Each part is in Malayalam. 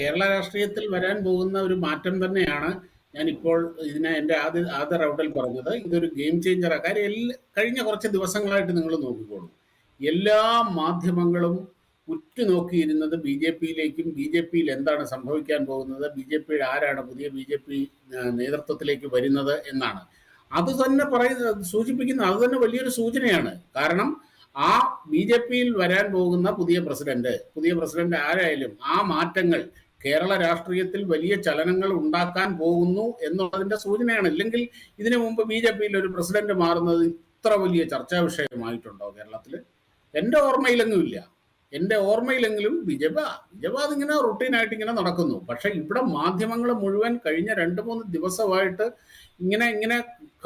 കേരള രാഷ്ട്രീയത്തിൽ വരാൻ പോകുന്ന ഒരു മാറ്റം തന്നെയാണ് ഞാനിപ്പോൾ എൻ്റെ ആദ്യ റൗണ്ടിൽ പറഞ്ഞത്. ഇതൊരു ഗെയിം ചേഞ്ചറാണ്. കാര്യം കഴിഞ്ഞ കുറച്ച് ദിവസങ്ങളായിട്ട് നിങ്ങൾ നോക്കിക്കോളൂ, എല്ലാ മാധ്യമങ്ങളും ഉറ്റുനോക്കിയിരുന്നത് ബി ജെ പിയിലേക്കും, ബി ജെ പിയിൽ എന്താണ് സംഭവിക്കാൻ പോകുന്നത്, ബി ജെ പിയുടെ ആരാണ് പുതിയ ബി ജെ പി നേതൃത്വത്തിലേക്ക് വരുന്നത് എന്നാണ്. അത് തന്നെ സൂചിപ്പിക്കുന്ന അത് തന്നെ വലിയൊരു സൂചനയാണ്. കാരണം ആ ബി ജെ പിയിൽ വരാൻ പോകുന്ന പുതിയ പ്രസിഡന്റ് ആരായാലും ആ മാറ്റങ്ങൾ കേരള രാഷ്ട്രീയത്തിൽ വലിയ ചലനങ്ങൾ ഉണ്ടാക്കാൻ പോകുന്നു എന്നുള്ളതിന്റെ സൂചനയാണ്. ഇല്ലെങ്കിൽ ഇതിനു മുമ്പ് ബി ജെ പിയിൽ ഒരു പ്രസിഡന്റ് മാറുന്നത് ഇത്ര വലിയ ചർച്ചാ വിഷയമായിട്ടുണ്ടോ കേരളത്തിൽ? എൻ്റെ ഓർമ്മയിലെങ്ങുമില്ല. എൻ്റെ ഓർമ്മയിലെങ്കിലും ബിജെപി അതിങ്ങനെ റുട്ടീനായിട്ട് ഇങ്ങനെ നടക്കുന്നു. പക്ഷെ ഇവിടെ മാധ്യമങ്ങൾ മുഴുവൻ കഴിഞ്ഞ 2-3 ദിവസമായിട്ട് ഇങ്ങനെ ഇങ്ങനെ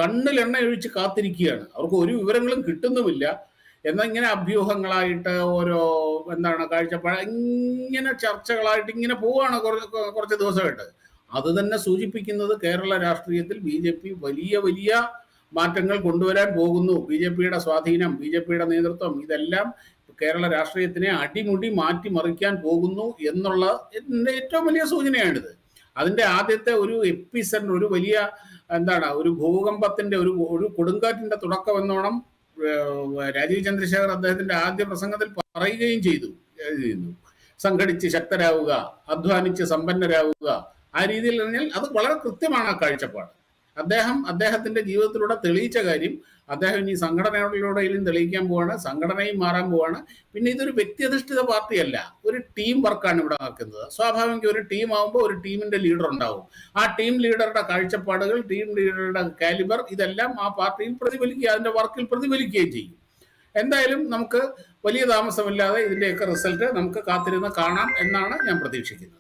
കണ്ണിൽ എണ്ണ ഒഴിച്ച് കാത്തിരിക്കുകയാണ്. അവർക്ക് ഒരു വിവരങ്ങളും കിട്ടുന്നുമില്ല. എന്നാൽ ഇങ്ങനെ അഭ്യൂഹങ്ങളായിട്ട് ഓരോ കാഴ്ചപ്പാട് ഇങ്ങനെ ചർച്ചകളായിട്ട് ഇങ്ങനെ പോവുകയാണ് കുറച്ച് ദിവസമായിട്ട്. അത് തന്നെ സൂചിപ്പിക്കുന്നത് കേരള രാഷ്ട്രീയത്തിൽ ബി ജെ പി വലിയ വലിയ മാറ്റങ്ങൾ കൊണ്ടുവരാൻ പോകുന്നു. ബി ജെ പിയുടെ സ്വാധീനം, ബി ജെ പിയുടെ നേതൃത്വം, ഇതെല്ലാം കേരള രാഷ്ട്രീയത്തിനെ അടിമുടി മാറ്റിമറിക്കാൻ പോകുന്നു എന്നുള്ള ഏറ്റവും വലിയ സൂചനയാണിത്. അതിന്റെ ആദ്യത്തെ ഒരു എപ്പിസെന്റർ, ഒരു വലിയ ഒരു ഭൂകമ്പത്തിന്റെ ഒരു കൊടുങ്കാറ്റിന്റെ തുടക്കം എന്നോണം രാജീവ് ചന്ദ്രശേഖർ അദ്ദേഹത്തിന്റെ ആദ്യ പ്രസംഗത്തിൽ പറയുകയും ചെയ്തു. സംഘടിച്ച് ശക്തരാവുക, അധ്വാനിച്ച് സമ്പന്നരാവുക, ആ രീതിയിൽ പറഞ്ഞാൽ അത് വളരെ കൃത്യമാണ് ആ കാഴ്ചപ്പാട്. അദ്ദേഹത്തിന്റെ ജീവിതത്തിലൂടെ തെളിയിച്ച കാര്യം അദ്ദേഹം ഇനി സംഘടനകളിലൂടെയും തെളിയിക്കാൻ പോവാണ്, സംഘടനയും മാറാൻ പോവാണ്. പിന്നെ ഇതൊരു വ്യക്തിയധിഷ്ഠിത പാർട്ടിയല്ല, ഒരു ടീം വർക്കാണ് ഇവിടെ നടക്കുന്നത്. സ്വാഭാവികം ഒരു ടീം ആകുമ്പോൾ ഒരു ടീമിന്റെ ലീഡർ ഉണ്ടാവും. ആ ടീം ലീഡറുടെ കാഴ്ചപ്പാടുകൾ, ടീം ലീഡറുടെ കാലിബർ, ഇതെല്ലാം ആ പാർട്ടിയിൽ പ്രതിഫലിക്കുക, അതിന്റെ വർക്കിൽ പ്രതിഫലിക്കുകയും ചെയ്യും. എന്തായാലും നമുക്ക് വലിയ താമസമില്ലാതെ ഇതിന്റെയൊക്കെ റിസൾട്ട് നമുക്ക് കാത്തിരുന്ന് കാണാം എന്നാണ് ഞാൻ പ്രതീക്ഷിക്കുന്നത്.